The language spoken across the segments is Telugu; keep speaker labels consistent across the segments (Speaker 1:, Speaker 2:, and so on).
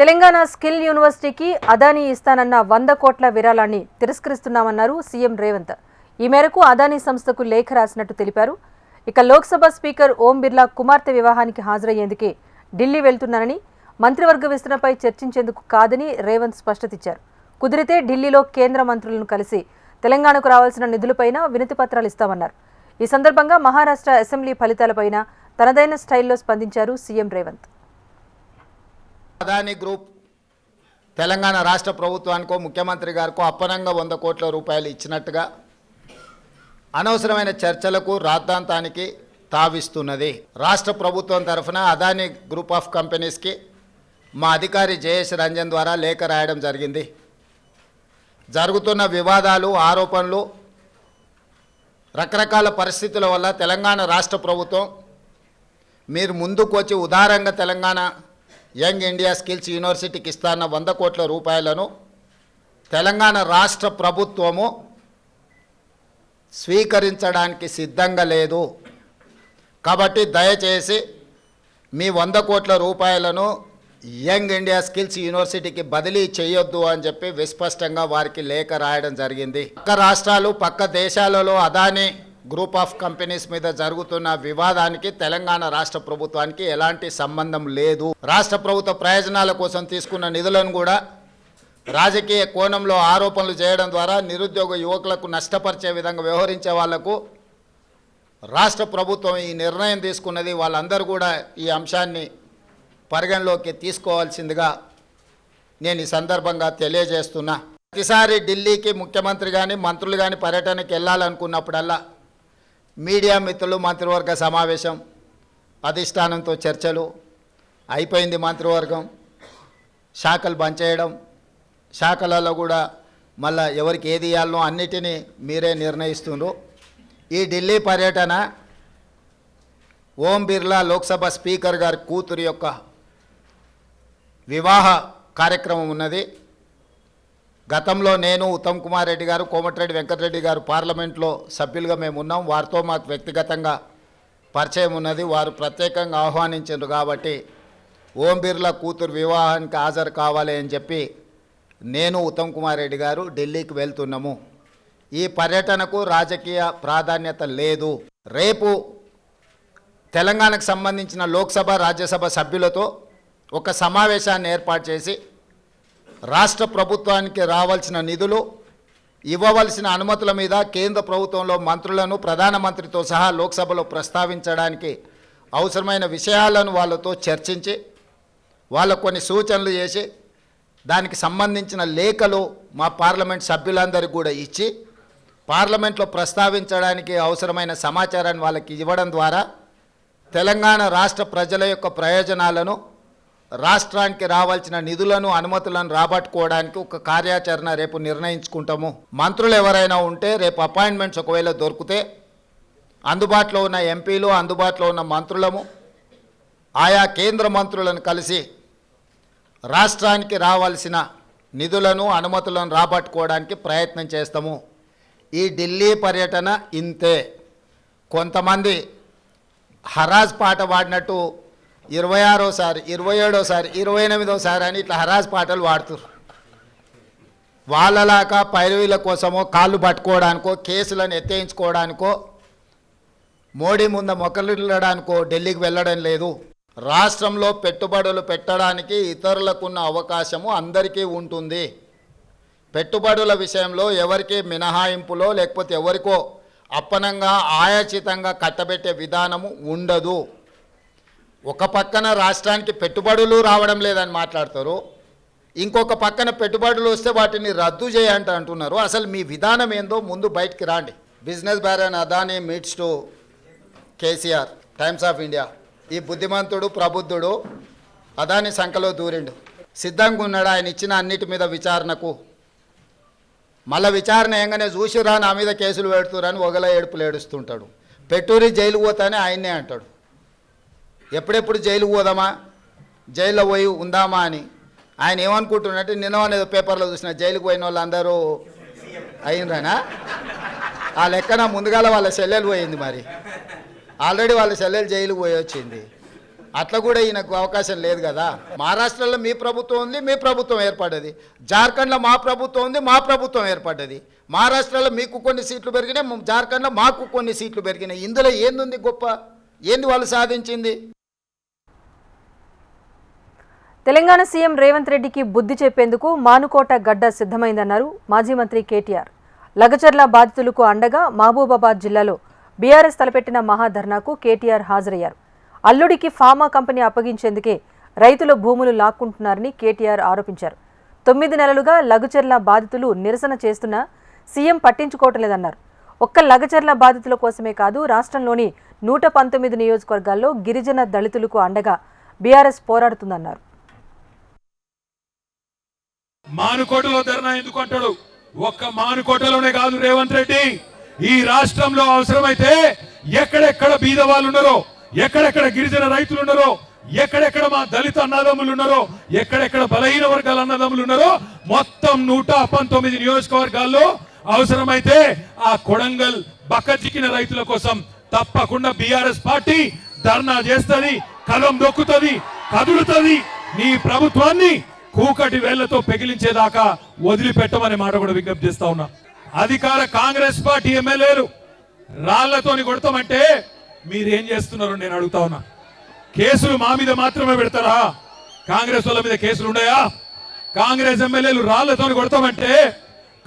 Speaker 1: తెలంగాణ స్కిల్ యూనివర్సిటీకి అదానీ ఇస్తానన్న 100 కోట్ల విరాళాన్ని తిరస్కరిస్తున్నామన్నారు సీఎం రేవంత్. ఈ మేరకు అదానీ సంస్థకు లేఖ రాసినట్టు తెలిపారు. ఇక లోక్సభ స్పీకర్ ఓం బిర్లా కుమార్తె వివాహానికి హాజరయ్యేందుకే ఢిల్లీ వెళ్తున్నారని, మంత్రివర్గ విస్తరణపై చర్చించేందుకు కాదని రేవంత్ స్పష్టతిచ్చారు. కుదిరితే ఢిల్లీలో కేంద్ర మంత్రులను కలిసి తెలంగాణకు రావాల్సిన నిధులపైన వినతి పత్రాలు ఇస్తామన్నారు. ఈ సందర్భంగా మహారాష్ట్ర అసెంబ్లీ ఫలితాలపైన తనదైన స్టైల్లో స్పందించారు సీఎం రేవంత్.
Speaker 2: అదానీ గ్రూప్ తెలంగాణ రాష్ట్ర ప్రభుత్వానికో ముఖ్యమంత్రి గారికో అప్పనంగా 100 కోట్ల రూపాయలు ఇచ్చినట్టుగా అనవసరమైన చర్చలకు రాద్ధాంతానికి తావిస్తున్నది. రాష్ట్ర ప్రభుత్వం తరఫున అదానీ గ్రూప్ ఆఫ్ కంపెనీస్కి మా అధికారి జయేష్ రంజన్ ద్వారా లేఖ రాయడం జరిగింది. జరుగుతున్న వివాదాలు, ఆరోపణలు, రకరకాల పరిస్థితుల వల్ల తెలంగాణ రాష్ట్ర ప్రభుత్వం మీరు ముందుకు వచ్చి ఉదారంగా తెలంగాణ యంగ్ ఇండియా స్కిల్స్ యూనివర్సిటీకి ఇస్తాన్న 100 కోట్ల రూపాయలను తెలంగాణ రాష్ట్ర ప్రభుత్వము స్వీకరించడానికి సిద్ధంగా లేదు. కాబట్టి దయచేసి మీ 100 కోట్ల రూపాయలను యంగ్ ఇండియా స్కిల్స్ యూనివర్సిటీకి బదిలీ చేయొద్దు అని చెప్పి విస్పష్టంగా వారికి లేఖ రాయడం జరిగింది. పక్క రాష్ట్రాలు, పక్క దేశాలలో అదానీ గ్రూప్ ఆఫ్ కంపెనీస్ మీద జరుగుతున్న వివాదానికి తెలంగాణ రాష్ట్ర ప్రభుత్వానికి ఎలాంటి సంబంధం లేదు. రాష్ట్ర ప్రభుత్వ ప్రయోజనాల కోసం తీసుకున్న నిధులను కూడా రాజకీయ కోణంలో ఆరోపణలు చేయడం ద్వారా నిరుద్యోగ యువకులకు నష్టపరిచే విధంగా వ్యవహరించే వాళ్లకు రాష్ట్ర ప్రభుత్వం ఈ నిర్ణయం తీసుకున్నది. వాళ్ళందరూ కూడా ఈ అంశాన్ని పరిగణలోకి తీసుకోవాల్సిందిగా నేను ఈ సందర్భంగా తెలియజేస్తున్నా. ప్రతిసారి ఢిల్లీకి ముఖ్యమంత్రి కానీ మంత్రులు కానీ పర్యటనకి వెళ్ళాలనుకున్నప్పుడల్లా మీడియా మిత్రులు, మంత్రివర్గ సమావేశం, అధిష్టానంతో చర్చలు అయిపోయింది. మంత్రివర్గం శాఖలు బంద్ చేయడం, శాఖలలో కూడా మళ్ళీ ఎవరికి ఏది ఇవ్వాలనో అన్నిటినీ మీరే నిర్ణయిస్తున్నారు. ఈ ఢిల్లీ పర్యటన ఓం బిర్లా లోక్సభ స్పీకర్ గారి కూతురు యొక్క వివాహ కార్యక్రమం ఉన్నది. గతంలో నేను, ఉత్తమ్ కుమార్ రెడ్డి గారు, కోమటిరెడ్డి వెంకటరెడ్డి గారు పార్లమెంట్లో సభ్యులుగా మేము ఉన్నాం. వారితో మాకు వ్యక్తిగతంగా పరిచయం ఉన్నది. వారు ప్రత్యేకంగా ఆహ్వానించారు కాబట్టి ఓం బిర్లా కూతురు వివాహానికి హాజరు కావాలి అని చెప్పి నేను, ఉత్తమ్ కుమార్ రెడ్డి గారు ఢిల్లీకి వెళ్తున్నాము. ఈ పర్యటనకు రాజకీయ ప్రాధాన్యత లేదు. రేపు తెలంగాణకు సంబంధించిన లోక్సభ, రాజ్యసభ సభ్యులతో ఒక సమావేశాన్ని ఏర్పాటు చేసి రాష్ట్ర ప్రభుత్వానికి రావాల్సిన నిధులు, ఇవ్వవలసిన అనుమతుల మీద కేంద్ర ప్రభుత్వంలో మంత్రులను, ప్రధానమంత్రితో సహా లోక్సభలో ప్రస్తావించడానికి అవసరమైన విషయాలను వాళ్ళతో చర్చించి వాళ్ళకు కొన్ని సూచనలు చేసి దానికి సంబంధించిన లేఖలు మా పార్లమెంట్ సభ్యులందరికీ కూడా ఇచ్చి పార్లమెంట్లో ప్రస్తావించడానికి అవసరమైన సమాచారాన్ని వాళ్ళకి ఇవ్వడం ద్వారా తెలంగాణ రాష్ట్ర ప్రజల యొక్క ప్రయోజనాలను, రాష్ట్రానికి రావాల్సిన నిధులను, అనుమతులను రాబట్టుకోవడానికి ఒక కార్యాచరణ రేపు నిర్ణయించుకుంటాము. మంత్రులు ఎవరైనా ఉంటే రేపు అపాయింట్మెంట్స్ ఒకవేళ దొరికితే అందుబాటులో ఉన్న ఎంపీలు, అందుబాటులో ఉన్న మంత్రులము ఆయా కేంద్ర మంత్రులను కలిసి రాష్ట్రానికి రావాల్సిన నిధులను, అనుమతులను రాబట్టుకోవడానికి ప్రయత్నం చేస్తాము. ఈ ఢిల్లీ పర్యటన ఇంతే. కొంతమంది హరాజ్ పాట పాడినట్టు 26సారి, 27సారి, 28సారి అని ఇట్లా హరాజ్ పాటలు పాడుతున్నారు. వాళ్ళలాగా పైరవీల కోసమో, కాళ్ళు పట్టుకోవడానికో, కేసులను ఎత్తేయించుకోవడానికో, మోడీ ముందు మొక్కలిల్లడానికో ఢిల్లీకి వెళ్ళడం లేదు. రాష్ట్రంలో పెట్టుబడులు పెట్టడానికి ఇతరులకున్న అవకాశము అందరికీ ఉంటుంది. పెట్టుబడుల విషయంలో ఎవరికి మినహాయింపులో లేకపోతే ఎవరికో అప్పనంగా ఆయాచితంగా కట్టబెట్టే విధానము ఉండదు. ఒక పక్కన రాష్ట్రానికి పెట్టుబడులు రావడం లేదని మాట్లాడతారు, ఇంకొక పక్కన పెట్టుబడులు వస్తే వాటిని రద్దు చేయంట అంటున్నారు. అసలు మీ విధానం ఏందో ముందు బయటికి రాండి. Business baron Adani meets to KCR, Times of India. ఈ బుద్ధిమంతుడు, ప్రబుద్ధుడు అదానీ సంఖలో దూరిండు. సిద్ధంగా ఉన్నాడు ఆయన ఇచ్చిన అన్నిటి మీద విచారణకు. మళ్ళీ విచారణ ఏంగానే చూసిరా నా మీద కేసులు పెడుతురని ఒకలా ఏడుపులు ఏడుస్తుంటాడు. పెట్టూరి జైలు పోతానే ఆయన్నే అంటాడు. ఎప్పుడెప్పుడు జైలుకు పోదామా, జైల్లో పోయి ఉందామా అని ఆయన ఏమనుకుంటున్నట్టు నిన్న ఏదో పేపర్లో చూసిన జైలుకు పోయిన వాళ్ళు అందరూ అయిందనా ఆ లెక్కన ముందుగాల వాళ్ళ చెల్లెలు పోయింది. మరి ఆల్రెడీ వాళ్ళ చెల్లెలు జైలుకు పోయి వచ్చింది. అట్లా కూడా ఈయనకు అవకాశం లేదు కదా. మహారాష్ట్రలో మీ ప్రభుత్వం ఉంది, మీ ప్రభుత్వం ఏర్పడ్డది. జార్ఖండ్లో మా ప్రభుత్వం ఉంది, మా ప్రభుత్వం ఏర్పడ్డది. మహారాష్ట్రలో మీకు కొన్ని సీట్లు పెరిగినాయి, జార్ఖండ్లో మాకు కొన్ని సీట్లు పెరిగినాయి. ఇందులో ఏంది గొప్ప, ఏంది వాళ్ళు సాధించింది?
Speaker 1: తెలంగాణ సీఎం రేవంత్ రెడ్డికి బుద్ధి చెప్పేందుకు మానుకోట గడ్డ సిద్ధమైందన్నారు మాజీ మంత్రి కేటీఆర్. లగచర్ల బాధితులకు అండగా మహబూబాబాద్ జిల్లాలో బీఆర్ఎస్ తలపెట్టిన మహాధర్నాకు కేటీఆర్ హాజరయ్యారు. అల్లుడికి ఫార్మా కంపెనీ అప్పగించేందుకే రైతుల భూములు లాక్కుంటున్నారని కేటీఆర్ ఆరోపించారు. 9 నెలలుగా లగచర్ల బాధితులు నిరసన చేస్తున్నా సీఎం పట్టించుకోవటం లేదన్నారు. ఒక్క లగచర్ల బాధితుల కోసమే కాదు, రాష్ట్రంలోని 119 నియోజకవర్గాల్లో గిరిజన దళితులకు అండగా బీఆర్ఎస్ పోరాడుతుందన్నారు.
Speaker 3: మానుకోటలో ధర్నా ఎందుకు అంటాడు? ఒక్క మానుకోటలోనే కాదు రేవంత్ రెడ్డి, ఈ రాష్ట్రంలో అవసరమైతే ఎక్కడెక్కడ బీద వాళ్ళు ఉన్నారో, ఎక్కడెక్కడ గిరిజన రైతులు ఉన్నారో, ఎక్కడెక్కడ మా దళిత అన్నదమ్ములు ఉన్నారో, ఎక్కడెక్కడ బలహీన వర్గాల అన్నదమ్ములు ఉన్నారో, మొత్తం 119 నియోజకవర్గాల్లో అవసరమైతే ఆ కొడంగల్ బక్కచిక్కిన రైతుల కోసం తప్పకుండా బీఆర్ఎస్ పార్టీ ధర్నా చేస్తుంది, కలం దొక్కుతుంది, కదులుతుంది. నీ ప్రభుత్వాన్ని కూకటి వేళ్లతో పెగిలించేదాకా వదిలిపెట్టమనే మాట కూడా విజ్ఞప్తి చేస్తా ఉన్నా. అధికార కాంగ్రెస్ పార్టీ ఎమ్మెల్యేలు రాళ్లతోని కొడతామంటే మీరేం చేస్తున్నారు నేను అడుగుతా ఉన్నా. కేసులు మా మీద మాత్రమే పెడతారా? కాంగ్రెస్ వాళ్ళ మీద కేసులు ఉన్నాయా? కాంగ్రెస్ ఎమ్మెల్యేలు రాళ్లతోని కొడతామంటే,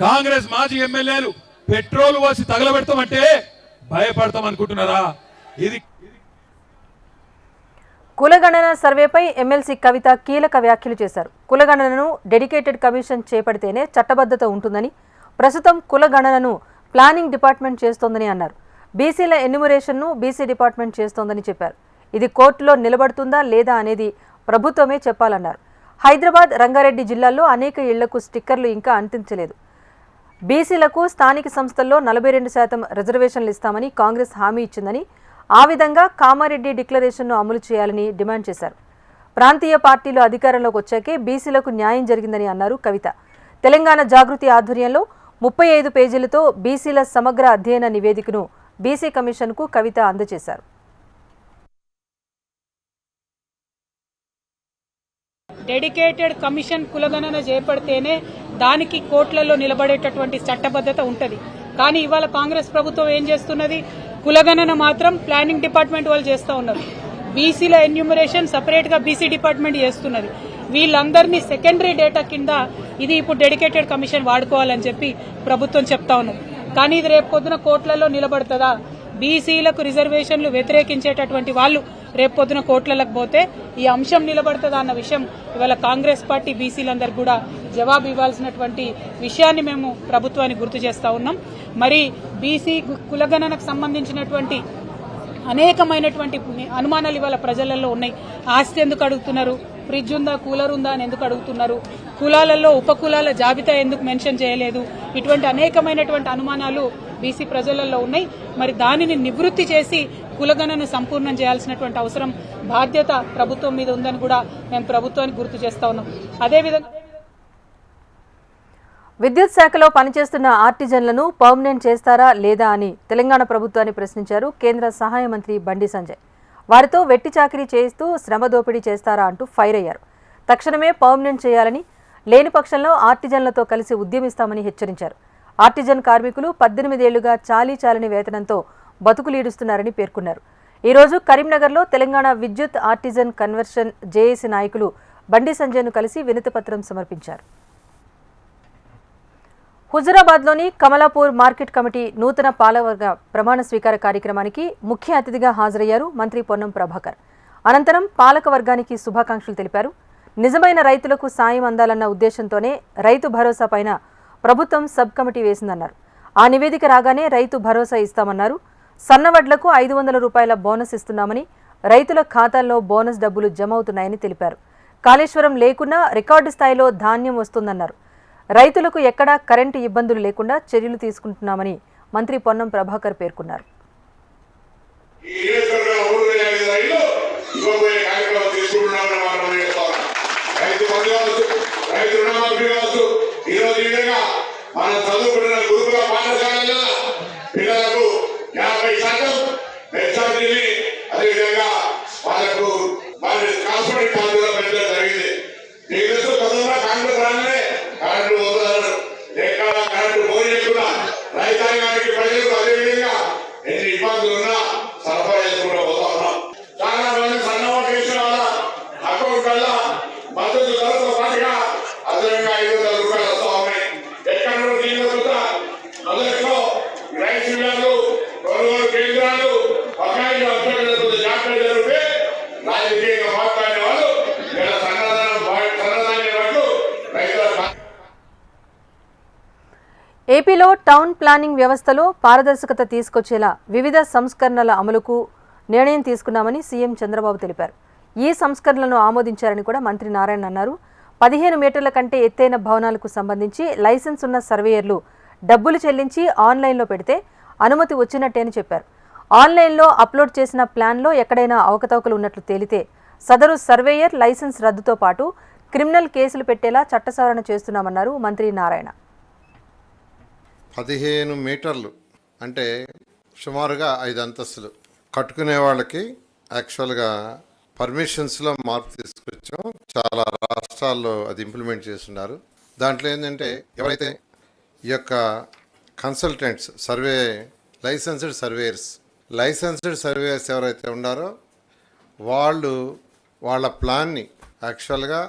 Speaker 3: కాంగ్రెస్ మాజీ ఎమ్మెల్యేలు పెట్రోల్ పోసి తగలబెడతామంటే భయపడతాం అనుకుంటున్నారా? ఇది
Speaker 1: కులగణన సర్వేపై ఎమ్మెల్సీ కవిత కీలక వ్యాఖ్యలు చేశారు. కులగణనను డెడికేటెడ్ కమిషన్ చేపడితేనే చట్టబద్ధత ఉంటుందని, ప్రస్తుతం కులగణనను ప్లానింగ్ డిపార్ట్మెంట్ చేస్తోందని అన్నారు. బీసీల ఎన్యుమరేషన్ను బీసీ డిపార్ట్మెంట్ చేస్తోందని చెప్పారు. ఇది కోర్టులో నిలబడుతుందా లేదా అనేది ప్రభుత్వమే చెప్పాలన్నారు. హైదరాబాద్, రంగారెడ్డి జిల్లాల్లో అనేక ఇళ్లకు స్టిక్కర్లు ఇంకా అంటించలేదు. బీసీలకు స్థానిక సంస్థల్లో 42% రిజర్వేషన్లు ఇస్తామని కాంగ్రెస్ హామీ ఇచ్చిందని, ఆ విధంగా కామారెడ్డి డిక్లరేషన్ను అమలు చేయాలని డిమాండ్ చేశారు. ప్రాంతీయ పార్టీలు అధికారంలోకి వచ్చాకే బీసీలకు న్యాయం జరిగిందని అన్నారు కవిత. తెలంగాణ జాగృతి ఆధ్వర్యంలో 35 పేజీలతో బీసీల సమగ్ర అధ్యయన నివేదికను బీసీ కమిషన్కు కవిత అందజేశారు.
Speaker 4: డెడికేటెడ్ కమిషన్ కులగణన చేపడితేనే దానికి కోట్లలో నిలబడేటటువంటి చట్టబద్ధత ఉంటుంది. కానీ ఇవాళ కాంగ్రెస్ ప్రభుత్వం ఏం చేస్తున్నది? కులగణన మాత్రం ప్లానింగ్ డిపార్ట్మెంట్ వాళ్ళు చేస్తూ ఉన్నారు. బీసీల ఎన్యూమరేషన్ సపరేట్ గా బీసీ డిపార్ట్మెంట్ చేస్తున్నది. వీళ్ళందరినీ సెకండరీ డేటా కింద ఇది ఇప్పుడు డెడికేటెడ్ కమిషన్ వాడుకోవాలని చెప్పి ప్రభుత్వం చెప్తా ఉన్నది. కానీ ఇది రేపు పొద్దున కోట్లలో నిలబడుతుందా? బీసీలకు రిజర్వేషన్లు వ్యతిరేకించేటటువంటి వాళ్ళు రేపు పొద్దున కోట్లకు పోతే ఈ అంశం నిలబడుతుందా అన్న విషయం ఇవాళ కాంగ్రెస్ పార్టీ బీసీలందరూ కూడా జవాబు ఇవ్వాల్సినటువంటి విషయాన్ని మేము ప్రభుత్వానికి గుర్తు చేస్తా ఉన్నాం. మరి బీసీ కులగణనకు సంబంధించినటువంటి అనేకమైనటువంటి అనుమానాలు ఇవాళ ప్రజలలో ఉన్నాయి. ఆస్తి ఎందుకు అడుగుతున్నారు? ఫ్రిడ్జ్ ఉందా, కూలర్ ఉందా అని ఎందుకు అడుగుతున్నారు? కులాలలో ఉపకులాల జాబితా ఎందుకు మెన్షన్ చేయలేదు? ఇటువంటి అనేకమైనటువంటి అనుమానాలు బీసీ ప్రజలలో ఉన్నాయి. మరి దానిని నివృత్తి చేసి కులగణను సంపూర్ణం చేయాల్సినటువంటి అవసరం, బాధ్యత ప్రభుత్వం మీద ఉందని కూడా మేము ప్రభుత్వానికి గుర్తు చేస్తా ఉన్నాం. అదేవిధంగా
Speaker 1: విద్యుత్ శాఖలో పనిచేస్తున్న ఆర్టిజన్లను పర్మనెంట్ చేస్తారా లేదా అని తెలంగాణ ప్రభుత్వాన్ని ప్రశ్నించారు కేంద్ర సహాయ మంత్రి బండి సంజయ్. వారితో వెట్టి చాకిరీ చేయిస్తూ శ్రమ దోపిడీ చేస్తారా అంటూ ఫైర్ అయ్యారు. తక్షణమే పర్మనెంట్ చేయాలని, లేని పక్షంలో ఆర్టిజన్లతో కలిసి ఉద్యమిస్తామని హెచ్చరించారు. ఆర్టిజన్ కార్మికులు 18 ఏళ్లుగా చాలీచాలని వేతనంతో బతుకులీడుస్తున్నారని పేర్కొన్నారు. ఈరోజు కరీంనగర్లో తెలంగాణ విద్యుత్ ఆర్టిజన్ కన్వర్షన్ జేఏసీ నాయకులు బండి సంజయ్ను కలిసి వినతిపత్రం సమర్పించారు. హుజురాబాద్లోని కమలాపూర్ మార్కెట్ కమిటీ నూతన పాలకవర్గ ప్రమాణ స్వీకార కార్యక్రమానికి ముఖ్య అతిథిగా హాజరయ్యారు మంత్రి పొన్నం ప్రభాకర్. అనంతరం పాలకవర్గానికి శుభాకాంక్షలు తెలిపారు. నిజమైన రైతులకు సాయం అందాలన్న ఉద్దేశంతోనే రైతు భరోసా పైన ప్రభుత్వం సబ్ కమిటీ వేసిందన్నారు. ఆ నివేదిక రాగానే రైతు భరోసా ఇస్తామన్నారు. సన్నవడ్లకు 500 రూపాయల బోనస్ ఇస్తున్నామని, రైతుల ఖాతాల్లో బోనస్ డబ్బులు జమ అవుతున్నాయని తెలిపారు. కాళేశ్వరం లేకున్నా రికార్డు స్థాయిలో ధాన్యం వస్తుందన్నారు. రైతులకు ఎక్కడా కరెంటు ఇబ్బందులు లేకుండా చర్యలు తీసుకుంటున్నామని మంత్రి పొన్నం ప్రభాకర్ పేర్కొన్నారు.
Speaker 5: పిల్లలకు 50% ప్రజలకు అదేవిధంగా ఎన్ని ఇబ్బందులు ఉన్నా సరఫరా చేసుకుంటూ పోతా ఉన్నాం. చాలా మంది సన్నవాటు చేసిన వాళ్ళ అకౌంట్ కల్లా మద్దతు ధరతో పాటుగా అదనంగా 500 రూపాయలు వస్తూ ఉన్నాయి. ఎక్కడ కూడా మొదట్లో రైస్ మిల్లర్లు, కొనుగోలు కేంద్రాలు, బకాయిలు అభ్యర్థులకు జాగ్రత్త జరిగితే రాజకీయంగా మాట్లాడే వాళ్ళు ఇలా సన్నధాన్యం పట్టు రైతుల
Speaker 1: ఏపీలో టౌన్ ప్లానింగ్ వ్యవస్థలో పారదర్శకత తీసుకొచ్చేలా వివిధ సంస్కరణల అమలుకు నిర్ణయం తీసుకున్నామని సీఎం చంద్రబాబు తెలిపారు. ఈ సంస్కరణలను ఆమోదించారని కూడా మంత్రి నారాయణ అన్నారు. 15 మీటర్ల కంటే ఎత్తైన భవనాలకు సంబంధించి లైసెన్స్ ఉన్న సర్వేయర్లు డబ్బులు చెల్లించి ఆన్లైన్లో పెడితే అనుమతి వచ్చినట్టే అని చెప్పారు. ఆన్లైన్లో అప్లోడ్ చేసిన ప్లాన్లో ఎక్కడైనా అవకతవకలు ఉన్నట్లు తేలితే సదరు సర్వేయర్ లైసెన్స్ రద్దుతో పాటు క్రిమినల్ కేసులు పెట్టేలా చట్ట సవరణ చేస్తున్నామన్నారు మంత్రి నారాయణ.
Speaker 6: 15 మీటర్లు అంటే సుమారుగా 5 అంతస్తులు కట్టుకునే వాళ్ళకి యాక్చువల్గా పర్మిషన్స్లో మార్పు తీసుకొచ్చాం. చాలా రాష్ట్రాల్లో అది ఇంప్లిమెంట్ చేస్తున్నారు. దాంట్లో ఏంటంటే ఎవరైతే ఈ యొక్క కన్సల్టెంట్స్ లైసెన్స్డ్ సర్వేయర్స్ ఎవరైతే ఉన్నారో వాళ్ళు వాళ్ళ ప్లాన్ని యాక్చువల్గా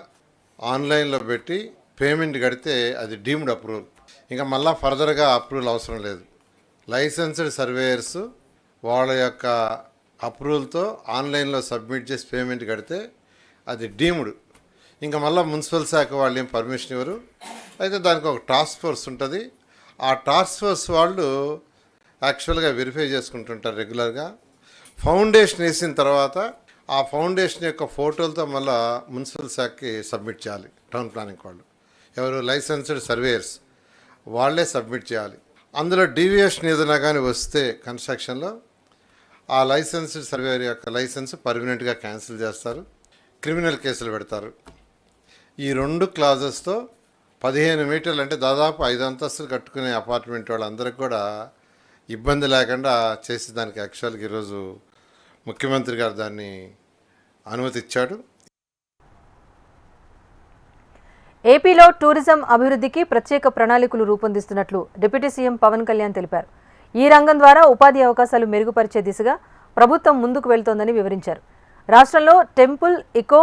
Speaker 6: ఆన్లైన్లో పెట్టి పేమెంట్ కడితే అది డీమ్డ్ అప్రూవల్. ఇంకా మళ్ళీ ఫర్దర్గా అప్రూవల్ అవసరం లేదు. లైసెన్స్డ్ సర్వేయర్స్ వాళ్ళ యొక్క అప్రూవల్తో ఆన్లైన్లో సబ్మిట్ చేసి పేమెంట్ కడితే అది డీమ్డ్. ఇంకా మళ్ళీ మున్సిపల్ శాఖ వాళ్ళు ఏం పర్మిషన్ ఇవ్వరు. అయితే దానికి ఒక టాస్క్ ఫోర్స్ ఉంటుంది. ఆ టాస్క్ ఫోర్స్ వాళ్ళు యాక్చువల్గా వెరిఫై చేసుకుంటుంటారు రెగ్యులర్గా. ఫౌండేషన్ వేసిన తర్వాత ఆ ఫౌండేషన్ యొక్క ఫోటోలతో మళ్ళీ మున్సిపల్ శాఖకి సబ్మిట్ చేయాలి. టౌన్ ప్లానింగ్ వాళ్ళు ఎవరు లైసెన్స్డ్ సర్వేయర్స్ వాళ్ళే సబ్మిట్ చేయాలి. అందులో డీవియేషన్ ఏదైనా కానీ వస్తే కన్స్ట్రక్షన్లో ఆ లైసెన్స్డ్ సర్వేయర్ యొక్క లైసెన్స్ పర్మనెంట్గా క్యాన్సిల్ చేస్తారు, క్రిమినల్ కేసులు పెడతారు. ఈ 2 క్లాజెస్తో 15 మీటర్లు అంటే దాదాపు 5 అంతస్తులు కట్టుకునే అపార్ట్మెంట్ వాళ్ళందరికీ కూడా ఇబ్బంది లేకుండా చేసి దానికి యాక్చువల్గా ఈరోజు ముఖ్యమంత్రి గారు దాన్ని అనుమతి ఇచ్చాడు.
Speaker 1: ఏపీలో టూరిజం అభివృద్ధికి ప్రత్యేక ప్రణాళికలు రూపొందిస్తున్నట్లు డిప్యూటీ సీఎం పవన్ కళ్యాణ్ తెలిపారు. ఈ రంగం ద్వారా ఉపాధి అవకాశాలు మెరుగుపరిచే దిశగా ప్రభుత్వం ముందుకు వెళ్తోందని వివరించారు. రాష్ట్రంలో టెంపుల్, ఇకో,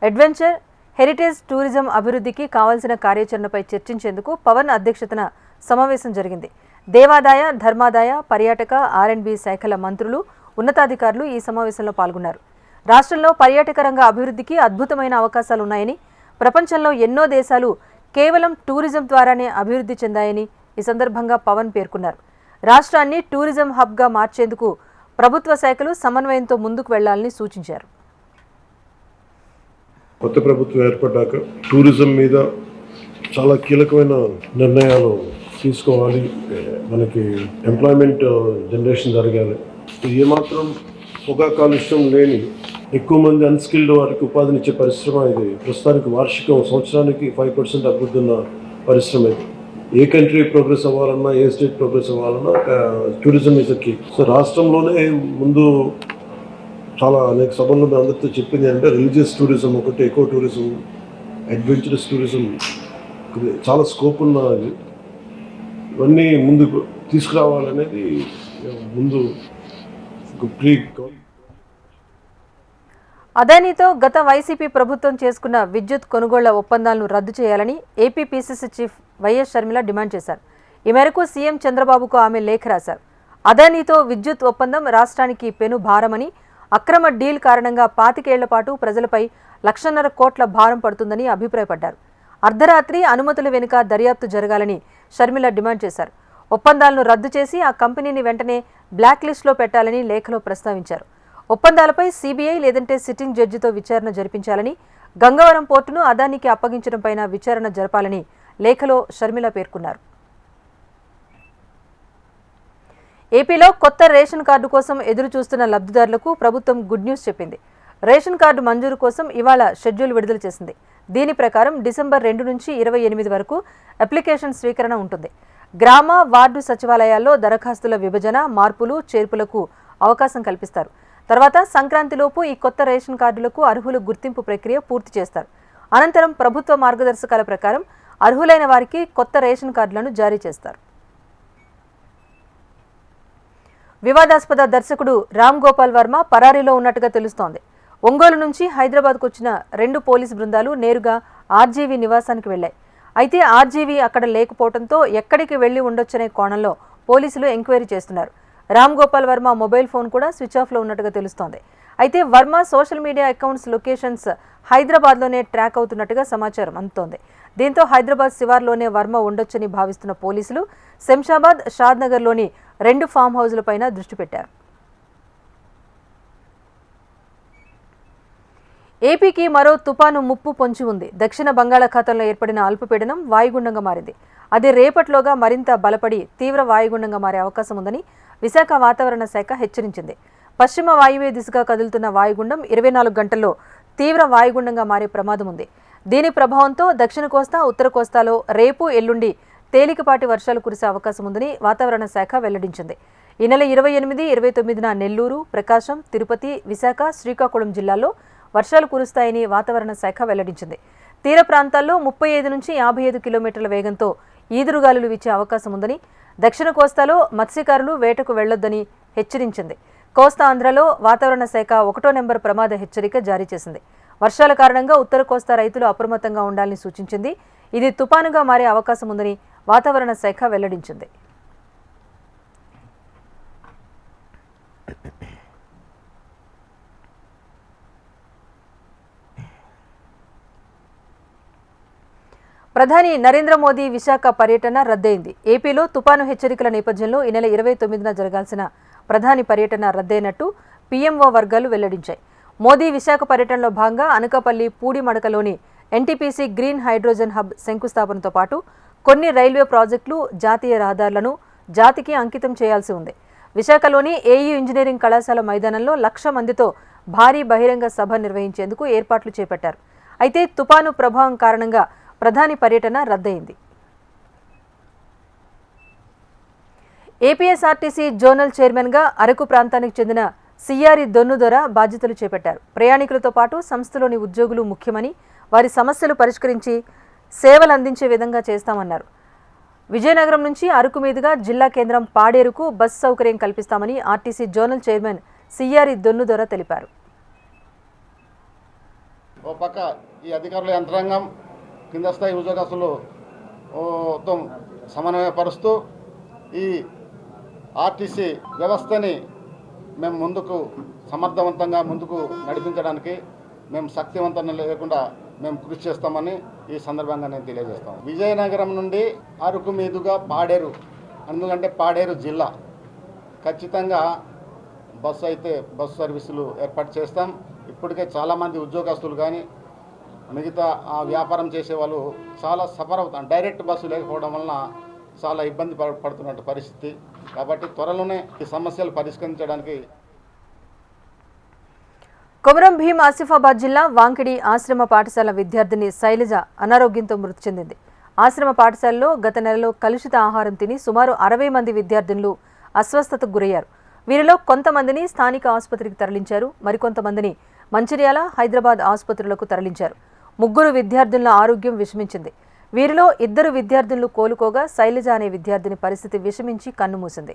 Speaker 1: అడ్వెంచర్, హెరిటేజ్ టూరిజం అభివృద్ధికి కావాల్సిన కార్యాచరణపై చర్చించేందుకు పవన్ అధ్యక్షతన సమావేశం జరిగింది. దేవాదాయ, ధర్మాదాయ, పర్యాటక, R&B శాఖల మంత్రులు, ఉన్నతాధికారులు ఈ సమావేశంలో పాల్గొన్నారు. రాష్ట్రంలో పర్యాటక రంగ అభివృద్ధికి అద్భుతమైన అవకాశాలున్నాయని, ప్రపంచంలో ఎన్నో దేశాలు కేవలం టూరిజం ద్వారానే అభివృద్ధి చెందాయని ఈ సందర్భంగా పవన్ పేర్కొన్నారు. రాష్ట్రాన్ని టూరిజం హబ్గా మార్చేందుకు ప్రభుత్వ శాఖలు సమన్వయంతో ముందుకు వెళ్లాలని సూచించారు.
Speaker 7: కొత్త ప్రభుత్వం ఏర్పడ్డాక టూరిజం మీద చాలా కీలకమైన నిర్ణయాలు తీసుకోవాలి. మనకి ఎంప్లాయ్మెంట్ జనరేషన్ జరగాలి. ఏమాత్రం పొగా కాలుష్యం లేని ఎక్కువ మంది అన్స్కిల్డ్ వారికి ఉపాధినిచ్చే పరిశ్రమ ఇది. ప్రస్తుతానికి వార్షికం సంవత్సరానికి 5% అభివృద్ధి ఉన్న పరిశ్రమ ఇది. ఏ కంట్రీ ప్రోగ్రెస్ అవ్వాలన్నా, ఏ స్టేట్ ప్రోగ్రెస్ అవ్వాలన్నా tourism is the key. So రాష్ట్రంలోనే ముందు చాలా అనేక సభల్లో అందరితో చెప్పింది అంటే రిలీజియస్ టూరిజం ఒకటి, ఎకో టూరిజం, అడ్వెంచరస్ టూరిజం చాలా స్కోప్ ఉన్నది. ఇవన్నీ ముందుకు తీసుకురావాలనేది ముందు
Speaker 1: అదానీతో గత వైసీపీ ప్రభుత్వం చేసుకున్న విద్యుత్ కొనుగోళ్ల ఒప్పందాలను రద్దు చేయాలని AP PCC chief YS Sharmila demand చేశారు. ఈ మేరకు సీఎం చంద్రబాబుకు ఆమె లేఖ రాశారు. అదానీతో విద్యుత్ ఒప్పందం రాష్ట్రానికి పెను భారమని, అక్రమ డీల్ కారణంగా 25 ఏళ్ల పాటు ప్రజలపై 1,50,000 కోట్ల భారం పడుతుందని అభిప్రాయపడ్డారు. అర్ధరాత్రి అనుమతుల వెనుక దర్యాప్తు జరగాలని షర్మిల డిమాండ్ చేశారు. ఒప్పందాలను రద్దు చేసి ఆ కంపెనీని వెంటనే బ్లాక్ లిస్టులో పెట్టాలని లేఖలో ప్రస్తావించారు. ఒప్పందాలపై సీబీఐ లేదంటే సిట్టింగ్ జడ్జితో విచారణ జరిపించాలని, గంగవరం పోర్టును అదానికి అప్పగించడంపై విచారణ జరపాలని లేఖలో షర్మిల పేర్కొన్నారు. ఏపీలో కొత్త రేషన్ కార్డు కోసం ఎదురు చూస్తున్న లబ్ధిదారులకు ప్రభుత్వం గుడ్ న్యూస్ చెప్పింది. రేషన్ కార్డు మంజూరు కోసం ఇవాళ షెడ్యూల్ విడుదల చేసింది. దీని ప్రకారం డిసెంబర్ 2 నుంచి 28 వరకు అప్లికేషన్ స్వీకరణ ఉంటుంది. గ్రామ, వార్డు సచివాలయాల్లో దరఖాస్తుల విభజన, మార్పులు, చేర్పులకు అవకాశం కల్పిస్తారు. తర్వాత సంక్రాంతిలోపు ఈ కొత్త రేషన్ కార్డులకు అర్హుల గుర్తింపు ప్రక్రియ పూర్తి చేస్తారు. అనంతరం ప్రభుత్వ మార్గదర్శకాల ప్రకారం అర్హులైన వారికి కొత్త రేషన్ కార్డులను జారీ చేస్తారు. వివాదాస్పద దర్శకుడు రామ్ గోపాల్ వర్మ పరారీలో ఉన్నట్టుగా తెలుస్తోంది. ఒంగోలు నుంచి హైదరాబాద్కు వచ్చిన 2 పోలీసు బృందాలు నేరుగా ఆర్జీవీ నివాసానికి వెళ్లాయి. అయితే ఆర్జీవీ అక్కడ లేకపోవడంతో ఎక్కడికి వెళ్లి ఉండొచ్చనే కోణంలో పోలీసులు ఎంక్వైరీ చేస్తున్నారు. రామ్ గోపాల్ వర్మ మొబైల్ ఫోన్ కూడా స్విచ్ ఆఫ్లో ఉన్నట్టుగా తెలుస్తోంది. అయితే Varma social media accounts locations హైదరాబాద్లోనే ట్రాక్ అవుతున్నట్టుగా సమాచారం అందుతోంది. దీంతో హైదరాబాద్ శివార్లోనే వర్మ ఉండొచ్చని భావిస్తున్న పోలీసులు శంషాబాద్, షాద్నగర్లోని 2 ఫామ్ హౌజ్లపైన దృష్టి పెట్టారు. ఏపీకి మరో తుపాను ముప్పు పొంచి ఉంది. దక్షిణ బంగాళాఖాతంలో ఏర్పడిన అల్పపీడనం వాయుగుండంగా మారింది. అది రేపట్లోగా మరింత బలపడి తీవ్ర వాయుగుండంగా మారే అవకాశం ఉందని విశాఖ వాతావరణ శాఖ హెచ్చరించింది. పశ్చిమ వాయువ్య దిశగా కదులుతున్న వాయుగుండం 24 గంటల్లో తీవ్ర వాయుగుండంగా మారే ప్రమాదం ఉంది. దీని ప్రభావంతో దక్షిణ కోస్తా, ఉత్తర కోస్తాలో రేపు, ఎల్లుండి తేలికపాటి వర్షాలు కురిసే అవకాశం ఉందని వాతావరణ శాఖ వెల్లడించింది. ఈ నెల 28, 29న నెల్లూరు, ప్రకాశం, తిరుపతి, విశాఖ, శ్రీకాకుళం జిల్లాల్లో వర్షాలు కురుస్తాయని వాతావరణ శాఖ వెల్లడించింది. తీర ప్రాంతాల్లో 35 నుంచి 55 కిలోమీటర్ల వేగంతో ఈదురుగాలులు వీచే అవకాశం ఉందని, దక్షిణ కోస్తాలో మత్స్యకారులు వేటకు వెళ్లొద్దని హెచ్చరించింది. కోస్తా ఆంధ్రలో వాతావరణ శాఖ 1వ నెంబర్ ప్రమాద హెచ్చరిక జారీ చేసింది. వర్షాల కారణంగా ఉత్తర కోస్తా రైతులు అప్రమత్తంగా ఉండాలని సూచించింది. ఇది తుపానుగా మారే అవకాశం ఉందని వాతావరణ శాఖ వెల్లడించింది. ప్రధాని నరేంద్ర మోదీ విశాఖ పర్యటన రద్దయింది. ఏపీలో తుపాను హెచ్చరికల నేపథ్యంలో ఈ నెల 29న జరగాల్సిన ప్రధాని పర్యటన రద్దయినట్టు పీఎంఓ వర్గాలు వెల్లడించాయి. మోదీ విశాఖ పర్యటనలో భాగంగా అనకాపల్లి పూడిమడకలోని ఎన్టీపీసీ గ్రీన్ హైడ్రోజన్ హబ్ శంకుస్థాపనతో పాటు కొన్ని రైల్వే ప్రాజెక్టులు, జాతీయ రహదారులను జాతికి అంకితం చేయాల్సి ఉంది. విశాఖలోని ఏయూ ఇంజనీరింగ్ కళాశాల మైదానంలో 1,00,000 మందితో భారీ బహిరంగ సభ నిర్వహించేందుకు ఏర్పాట్లు చేపట్టారు. అయితే తుపాను ప్రభావం కారణంగా ప్రధాని పర్యటన రద్దయింది. ఏపీఎస్ఆర్టీసీ జోనల్ చైర్మన్గా అరకు ప్రాంతానికి చెందిన సిఆర్ దొన్నుదొర బాధ్యతలు చేపట్టారు. ప్రయాణికులతో పాటు సంస్థలోని ఉద్యోగులు ముఖ్యమని, వారి సమస్యలు పరిష్కరించి సేవలు అందించే విధంగా చేస్తామన్నారు. విజయనగరం నుంచి అరకు మీదుగా జిల్లా కేంద్రం పాడేరుకు బస్సు సౌకర్యం కల్పిస్తామని RTC zonal chairman CR Donnudora తెలిపారు.
Speaker 8: ఓ పక్క ఈ అధికారుల యంత్రాంగం, కింద స్థాయి ఉద్యోగస్తులు మొత్తం సమన్వయపరుస్తూ ఈ ఆర్టీసీ వ్యవస్థని మేము ముందుకు సమర్థవంతంగా ముందుకు నడిపించడానికి మేము శక్తివంతంగా లేకుండా మేము కృషి చేస్తామని ఈ సందర్భంగా నేను తెలియజేస్తాను. విజయనగరం నుండి అరకు మీదుగా పాడేరు, ఎందుకంటే పాడేరు జిల్లా ఖచ్చితంగా బస్సు సర్వీసులు ఏర్పాటు చేస్తాం. ఇప్పటికే చాలామంది ఉద్యోగస్తులు కానీ మిగతా వ్యాపారం చేసే వాళ్ళు చాలా సఫర్ అవుతాం. డైరెక్ట్ బస్సు లేకపోవడం వలన చాలా ఇబ్బంది పడుతున్నట్టు పరిస్థితి. కాబట్టి త్వరలోనే ఈ సమస్యలు పరిష్కరించడానికి.
Speaker 1: కొమరం భీం ఆసిఫాబాద్ జిల్లా వాంకిడి ఆశ్రమ పాఠశాల విద్యార్థిని శైలజ అనారోగ్యంతో మృతి చెందింది. ఆశ్రమ పాఠశాలలో గత నెలలో కలుషిత ఆహారం తిని సుమారు 60 మంది విద్యార్థినులు అస్వస్థతకు గురయ్యారు. వీరిలో కొంతమందిని స్థానిక ఆసుపత్రికి తరలించారు. మరికొంతమందిని మంచిర్యాల, హైదరాబాద్ ఆసుపత్రులకు తరలించారు. 3 విద్యార్థుల ఆరోగ్యం విషమించింది. వీరిలో 2 విద్యార్థులు కోలుకోగా శైలజ అనే విద్యార్థిని పరిస్థితి విషమించి కన్నుమూసింది.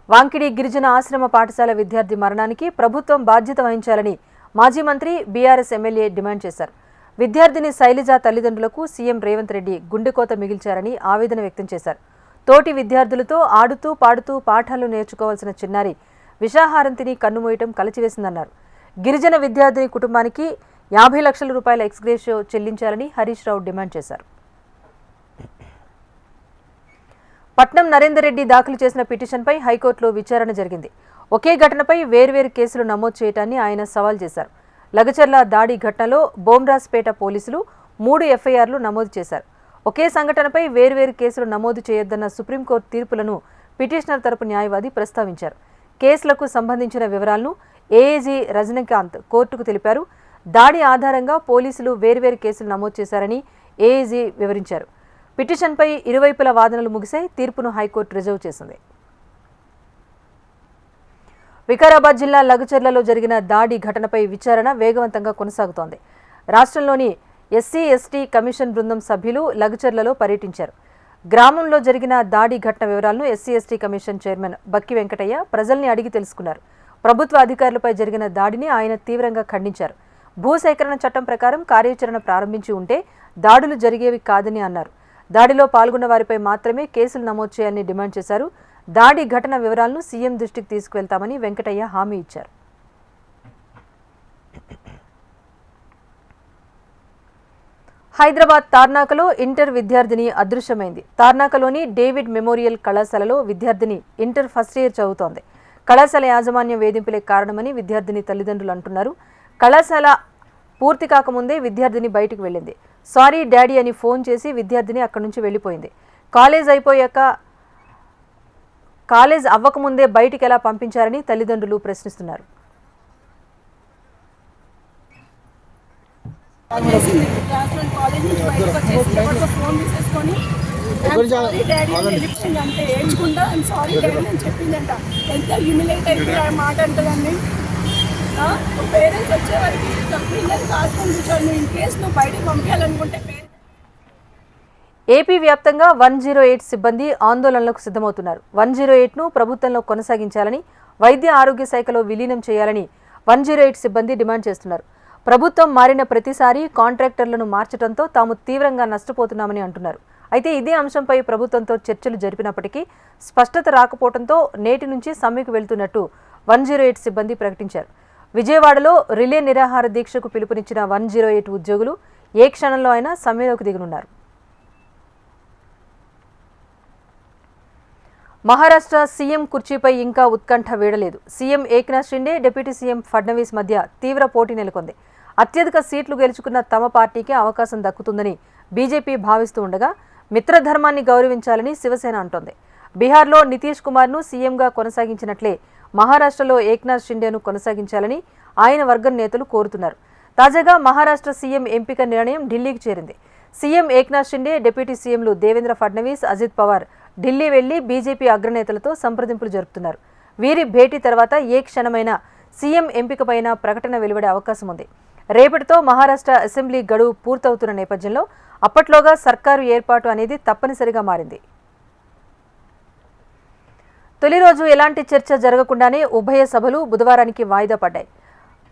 Speaker 1: వాంకిడి గిరిజన ఆశ్రమ పాఠశాల విద్యార్థి మరణానికి ప్రభుత్వం బాధ్యత వహించాలని మాజీ మంత్రి, బీఆర్ఎస్ ఎమ్మెల్యే డిమాండ్ చేశారు. విద్యార్థిని శైలజ తల్లిదండ్రులకు సీఎం రేవంత్ రెడ్డి గుండెకోత మిగిల్చారని ఆవేదన వ్యక్తం చేశారు. తోటి విద్యార్థులతో ఆడుతూ పాడుతూ పాఠాలు నేర్చుకోవాల్సిన చిన్నారి విషాహారం తిని కన్నుమూయటం కలచివేసిందన్నారు. గిరిజన విద్యార్థిని కుటుంబానికి 50 లక్షల రూపాయల ఎక్స్గ్రేషియో చెల్లించాలని హరీష్ రావు డిమాండ్ చేశారు. పట్నం నరేందర్ రెడ్డి దాఖలు చేసిన పిటిషన్పై హైకోర్టులో విచారణ జరిగింది. ఒకే ఘటనపై వేర్వేరు కేసులు నమోదు చేయడాన్ని ఆయన సవాల్ చేశారు. లగచర్ల దాడి ఘటనలో బోమ్రాజ్పేట పోలీసులు 3 ఎఫ్ఐఆర్లు నమోదు చేశారు. ఒకే సంఘటనపై వేర్వేరు కేసులు నమోదు చేయొద్దన్న సుప్రీంకోర్టు తీర్పులను పిటిషనర్ తరపు న్యాయవాది ప్రస్తావించారు. కేసులకు సంబంధించిన వివరాలను ఏఏజీ రజనీకాంత్ కోర్టుకు తెలిపారు. దాడి ఆధారంగా పోలీసులు వేర్వేరు కేసులు నమోదు చేశారని ఏఏజీ వివరించారు. పిటిషన్పై ఇరువైపుల వాదనలు ముగిశాయి. తీర్పును హైకోర్టు రిజర్వ్ చేసింది. వికారాబాద్ జిల్లా లగచర్లలో జరిగిన దాడి ఘటనపై విచారణ వేగవంతంగా కొనసాగుతోంది. రాష్ట్రంలోని ఎస్సీ, ఎస్టీ కమిషన్ బృందం సభ్యులు లగచర్లలో పర్యటించారు. గ్రామంలో జరిగిన దాడి ఘటన వివరాలను ఎస్సీ ఎస్టీ కమిషన్ చైర్మన్ బక్కి వెంకటయ్య ప్రజల్ని అడిగి తెలుసుకున్నారు. ప్రభుత్వ అధికారులపై జరిగిన దాడిని ఆయన తీవ్రంగా ఖండించారు. భూసేకరణ చట్టం ప్రకారం కార్యాచరణ ప్రారంభించి ఉంటే దాడులు జరిగేవి కాదని అన్నారు. దాడిలో పాల్గొన్న వారిపై మాత్రమే కేసులు నమోదు చేయాలని డిమాండ్ చేశారు. దాడి ఘటన వివరాలను సీఎం దృష్టికి తీసుకువెళ్తామని వెంకటయ్య హామీ ఇచ్చారు. హైదరాబాద్ తార్నాకలో ఇంటర్ విద్యార్థిని అదృశ్యమైంది. తార్నాకలోని డేవిడ్ మెమోరియల్ కళాశాలలో విద్యార్థిని ఇంటర్ ఫస్ట్ ఇయర్ చదువుతోంది. కళాశాల యాజమాన్యం వేధింపులే కారణమని విద్యార్థిని తల్లిదండ్రులు అంటున్నారు. కళాశాల పూర్తి కాకముందే విద్యార్థిని బయటికి వెళ్ళింది. సారీ డాడీ అని ఫోన్ చేసి విద్యార్థిని అక్కడి నుంచి వెళ్ళిపోయింది. కాలేజ్ అవ్వకముందే బయటికి ఎలా పంపించారని తల్లిదండ్రులు ప్రశ్నిస్తున్నారు.
Speaker 9: పేరెంట్స్ వచ్చేవారికి పిల్లలు కాసుకొని కూర్చోండి. ఇన్ కేసు నువ్వు బయటకు పంపించాలనుకుంటే
Speaker 1: ఏపీ వ్యాప్తంగా 108 సిబ్బంది ఆందోళనలకు సిద్ధమవుతున్నారు. 108ను ప్రభుత్వంలో కొనసాగించాలని, వైద్య ఆరోగ్య శాఖలో విలీనం చేయాలని 108 సిబ్బంది డిమాండ్ చేస్తున్నారు. ప్రభుత్వం మారిన ప్రతిసారి కాంట్రాక్టర్లను మార్చడంతో తాము తీవ్రంగా నష్టపోతున్నామని అంటున్నారు. అయితే ఇదే అంశంపై ప్రభుత్వంతో చర్చలు జరిపినప్పటికీ స్పష్టత రాకపోవడంతో నేటి నుంచి సమ్మెకు వెళ్తున్నట్టు 108 సిబ్బంది ప్రకటించారు. విజయవాడలో రిలే నిరాహార దీక్షకు పిలుపునిచ్చిన 108 ఉద్యోగులు ఏ క్షణంలో అయినా సమ్మెలోకి దిగనున్నారు. మహారాష్ట్ర సీఎం కుర్చీపై ఇంకా ఉత్కంఠ వీడలేదు. CM Eknath Shinde, deputy CM Fadnavis మధ్య తీవ్ర పోటీ నెలకొంది. అత్యధిక సీట్లు గెలుచుకున్న తమ పార్టీకే అవకాశం దక్కుతుందని బీజేపీ భావిస్తూ ఉండగా మిత్రధర్మాన్ని గౌరవించాలని శివసేన అంటోంది. బీహార్లో నితీష్ కుమార్ను సీఎంగా కొనసాగించినట్లే మహారాష్ట్రలో ఏక్నాథ్ షిండేను కొనసాగించాలని ఆయన వర్గం నేతలు కోరుతున్నారు. తాజాగా మహారాష్ట్ర సీఎం ఎంపిక నిర్ణయం ఢిల్లీకి చేరింది. సీఎం ఏక్నాథ్ షిండే, డిప్యూటీ సీఎంలు దేవేంద్ర ఫడ్నవీస్, అజిత్ పవార్ ఢిల్లీ వెళ్లి బీజేపీ అగ్రనేతలతో సంప్రదింపులు జరుపుతున్నారు. వీరి భేటీ తర్వాత ఏ క్షణమైనా సీఎం ఎంపికపైన ప్రకటన వెలువడే అవకాశం ఉంది. రేపటితో మహారాష్ట్ర అసెంబ్లీ గడువు పూర్తవుతున్న నేపథ్యంలో అప్పట్లోగా సర్కారు ఏర్పాటు అనేది తప్పనిసరిగా మారింది. తొలి రోజు ఎలాంటి చర్చ జరగకుండానే ఉభయ సభలు బుధవారానికి వాయిదా పడ్డాయి.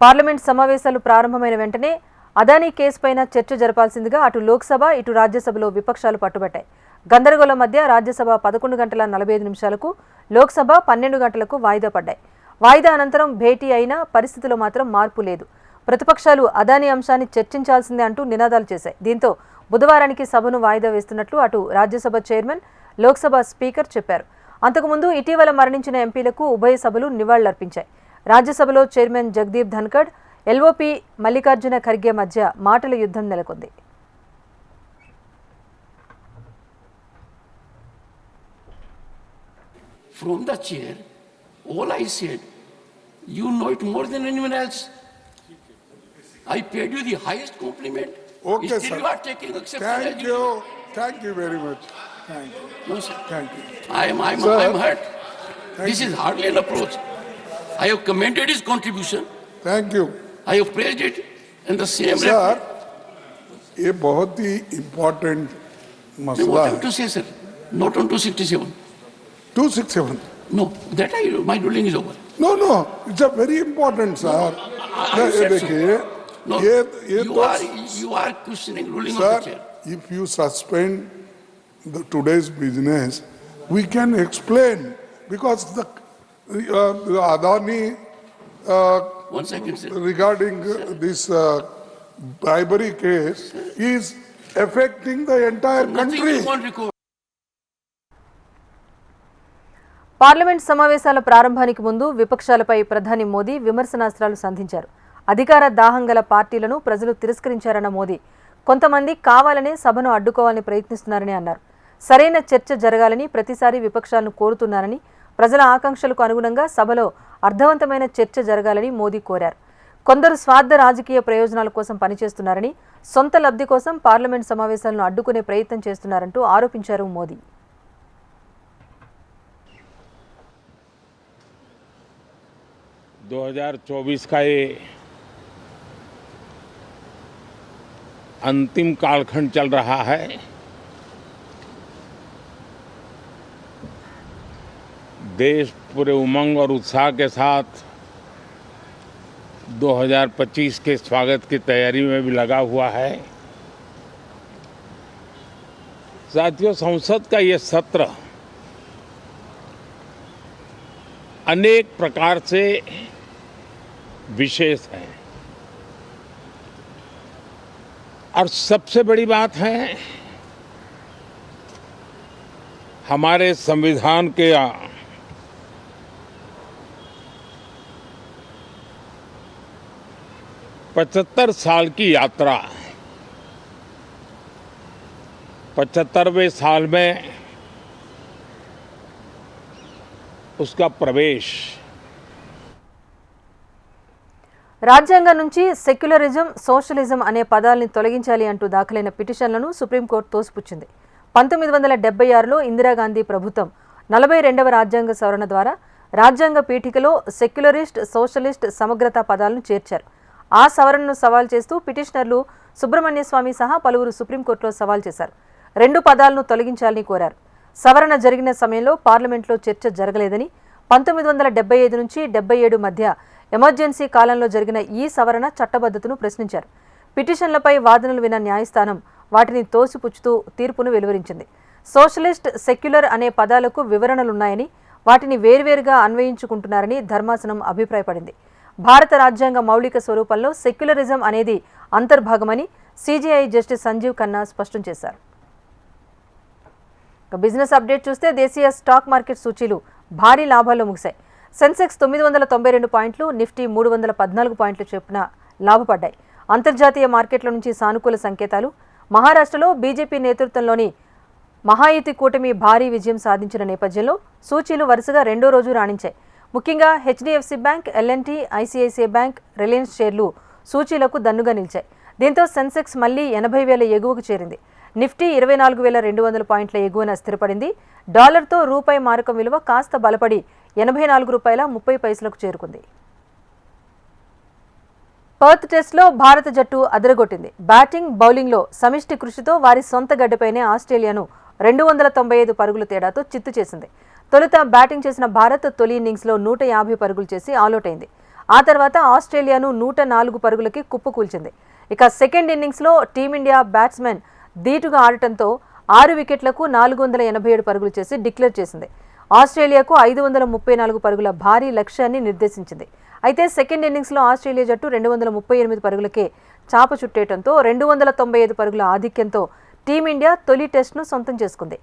Speaker 1: పార్లమెంట్ సమావేశాలు ప్రారంభమైన వెంటనే అదానీ కేసుపైన చర్చ జరపాల్సిందిగా అటు లోక్సభ, ఇటు రాజ్యసభలో విపక్షాలు పట్టుబట్టాయి. గందరగోళం మధ్య రాజ్యసభ 11 గంటల 45 నిమిషాలకు, లోక్సభ 12 గంటలకు వాయిదా పడ్డాయి. వాయిదా అనంతరం భేటీ అయినా పరిస్థితిలో మాత్రం మార్పు లేదు. ప్రతిపక్షాలు అదానీ అంశాన్ని చర్చించాల్సిందే అంటూ నినాదాలు చేశాయి. దీంతో బుధవారానికి సభను వాయిదా వేస్తున్నట్లు అటు రాజ్యసభ చైర్మన్, లోక్సభ స్పీకర్ చెప్పారు. అంతకుముందు ఇటీవల మరణించిన ఎంపీలకు ఉభయ సభలు నివాళులర్పించాయి. రాజ్యసభలో చైర్మన్ జగదీప్ ధన్కడ్, ఎల్ఓపీ మల్లికార్జున ఖర్గే మధ్య మాటల యుద్ధం నెలకొంది.
Speaker 10: From the chair, all I said, you know it more than anyone else. I paid you the highest compliment.
Speaker 5: Okay,
Speaker 10: Still
Speaker 5: sir.
Speaker 10: you are taking exception.
Speaker 5: Thank you very much. Thank you.
Speaker 10: No, sir.
Speaker 5: Thank you.
Speaker 10: I'm hurt. This is hardly an approach. I have commended his contribution.
Speaker 5: Thank you.
Speaker 10: I have praised it in the same
Speaker 5: Sir,
Speaker 10: breath.
Speaker 5: ये बहुत ही इम्पोर्टेंट
Speaker 10: Then
Speaker 5: मसला
Speaker 10: what I
Speaker 5: है.
Speaker 10: have to say, sir? Not on 267.
Speaker 5: 267.
Speaker 10: No, that my ruling is over.
Speaker 5: No, no, it's a very important, sir.
Speaker 10: I
Speaker 5: ये
Speaker 10: said so.
Speaker 5: देखिए,
Speaker 10: No,
Speaker 5: ये
Speaker 10: you are questioning ruling of
Speaker 5: sir,
Speaker 10: the chair.
Speaker 5: if you suspend today's business, we can explain because the Adani
Speaker 10: One second, sir.
Speaker 5: regarding this bribery case is affecting the entire
Speaker 10: Nothing
Speaker 5: country.
Speaker 10: you want record.
Speaker 1: Parliament సమావేశాల ప్రారంభానికి ముందు విపక్షాలపై ప్రధాని మోదీ విమర్శనాస్త్రాలు సంధించారు. అధికార దాహం గల పార్టీలను ప్రజలు తిరస్కరించారన్న మోదీ కొంతమంది కావాలనే సభను అడ్డుకోవాలని ప్రయత్నిస్తున్నారని అన్నారు. సరైన చర్చ జరగాలని ప్రతిసారి విపక్షాలను కోరుతున్నారని, ప్రజల ఆకాంక్షలకు అనుగుణంగా సభలో అర్థవంతమైన చర్చ జరగాలని మోదీ కోరారు. కొందరు స్వార్థ రాజకీయ ప్రయోజనాల కోసం పనిచేస్తున్నారని, సొంత లబ్ధి కోసం పార్లమెంట్ సమావేశాలను అడ్డుకునే ప్రయత్నం చేస్తున్నారంటూ ఆరోపించారు మోదీ.
Speaker 11: दो 2024 का ये अंतिम कालखंड चल रहा है. देश पूरे उमंग और उत्साह के साथ 2025 के स्वागत की तैयारी में भी लगा हुआ है। साथियों, संसद का ये सत्र अनेक प्रकार से विशेष है और सबसे बड़ी बात है हमारे संविधान के 75 साल की यात्रा, 75वें साल में उसका प्रवेश।
Speaker 1: రాజ్యాంగం నుంచి సెక్యులరిజం, సోషలిజం అనే పదాలని తొలగించాలి అంటూ దాఖలైన పిటిషన్లను సుప్రీంకోర్టు తోసిపుచ్చింది. 1976లో ఇందిరాగాంధీ ప్రభుత్వం 42వ రాజ్యాంగ సవరణ ద్వారా రాజ్యాంగ పీఠికలో సెక్యులరిస్ట్, సోషలిస్ట్, సమగ్రత పదాలను చేర్చారు. ఆ సవరణను సవాల్ చేస్తూ పిటిషనర్లు సుబ్రహ్మణ్య స్వామి సహా పలువురు సుప్రీంకోర్టులో సవాల్ చేశారు. 2 పదాలను తొలగించాలని కోరారు. సవరణ జరిగిన సమయంలో పార్లమెంట్లో చర్చ జరగలేదని, 1975 నుంచి 77 మధ్య ఎమర్జెన్సీ కాలంలో జరిగిన ఈ సవరణ చట్టబద్ధతను ప్రశ్నించారు. పిటిషన్లపై వాదనలు విన్న న్యాయస్థానం వాటిని తోసిపుచ్చుతూ తీర్పును వెలువరించింది. సోషలిస్ట్, సెక్యులర్ అనే పదాలకు వివరణలున్నాయని, వాటిని వేర్వేరుగా అన్వయించుకుంటున్నారని ధర్మాసనం అభిప్రాయపడింది. భారత రాజ్యాంగ మౌలిక స్వరూపంలో సెక్యులరిజం అనేది అంతర్భాగమని సిజేఐ జస్టిస్ సంజీవ్ ఖన్నా స్పష్టం చేశారు. బిజినెస్ అప్డేట్ చూస్తే దేశీయ స్టాక్ మార్కెట్ సూచీలు భారీ లాభాల్లో ముగిశాయి. సెన్సెక్స్ 992 పాయింట్లు, నిఫ్టీ 314 పాయింట్లు చొప్పున లాభపడ్డాయి. అంతర్జాతీయ మార్కెట్ల నుంచి సానుకూల సంకేతాలు. మహారాష్ట్రలో బీజేపీ నేతృత్వంలోని మహాయుతి కూటమి భారీ విజయం సాధించిన నేపథ్యంలో సూచీలు వరుసగా 2వ రోజు రాణించాయి. ముఖ్యంగా హెచ్డిఎఫ్సి బ్యాంక్, ఎల్ఎన్టీ, ఐసిఐసిఐ బ్యాంక్, రిలయన్స్ షేర్లు సూచీలకు దన్నుగా నిలిచాయి. దీంతో సెన్సెక్స్ మళ్లీ 80,000 ఎగువకు చేరింది. నిఫ్టీ 24,200 పాయింట్ల ఎగువన స్థిరపడింది. డాలర్తో రూపాయి మారకం విలువ కాస్త బలపడి ₹84.30కు చేరుకుంది. పర్త్ టెస్ట్లో భారత జట్టు అదరగొట్టింది. బ్యాటింగ్, బౌలింగ్లో సమిష్టి కృషితో వారి సొంత గడ్డపైనే ఆస్ట్రేలియాను 295 పరుగుల తేడాతో చిత్తు చేసింది. తొలుత బ్యాటింగ్ చేసిన భారత్ తొలి ఇన్నింగ్స్లో 150 పరుగులు చేసి ఆలౌట్ అయింది. ఆ తర్వాత ఆస్ట్రేలియాను 104 పరుగులకి కుప్పకూల్చింది. ఇక సెకండ్ ఇన్నింగ్స్లో టీమిండియా బ్యాట్స్మెన్ ధీటుగా ఆడటంతో 6 వికెట్లకు 487 పరుగులు చేసి డిక్లేర్ చేసింది. ఆస్ట్రేలియాకు 534 పరుగుల భారీ లక్ష్యాన్ని నిర్దేశించింది. అయితే సెకండ్ ఇన్నింగ్స్లో ఆస్ట్రేలియా జట్టు 238 పరుగులకే చాప చుట్టేయడంతో 295 పరుగుల ఆధిక్యంతో టీమిండియా తొలి టెస్ట్ను సొంతం చేసుకుంది.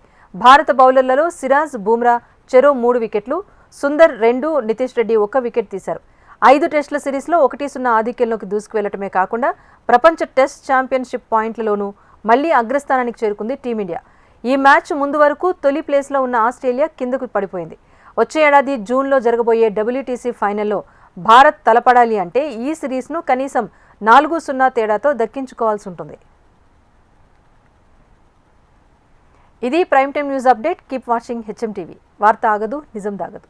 Speaker 1: భారత బౌలర్లలో సిరాజ్, బూమ్రా చెరో 3 వికెట్లు, సుందర్ 2, నితీష్ రెడ్డి 1 వికెట్ తీశారు. 5 టెస్టుల సిరీస్లో 1-0 ఆధిక్యంలోకి దూసుకువెళ్లటమే కాకుండా ప్రపంచ టెస్ట్ ఛాంపియన్షిప్ పాయింట్లలోనూ మళ్లీ అగ్రస్థానానికి చేరుకుంది టీమిండియా. ఈ మ్యాచ్ ముందు వరకు తొలి ప్లేస్లో ఉన్న ఆస్ట్రేలియా కిందకు పడిపోయింది. వచ్చే ఏడాది జూన్లో జరగబోయే WTC ఫైనల్లో భారత్ తలపడాలి అంటే ఈ సిరీస్ను కనీసం 4-0 తేడాతో దక్కించుకోవాల్సి ఉంటుంది. ఇది prime time news update. Keep watching HM TV. వార్త ఆగదు, నిజం దాగదు.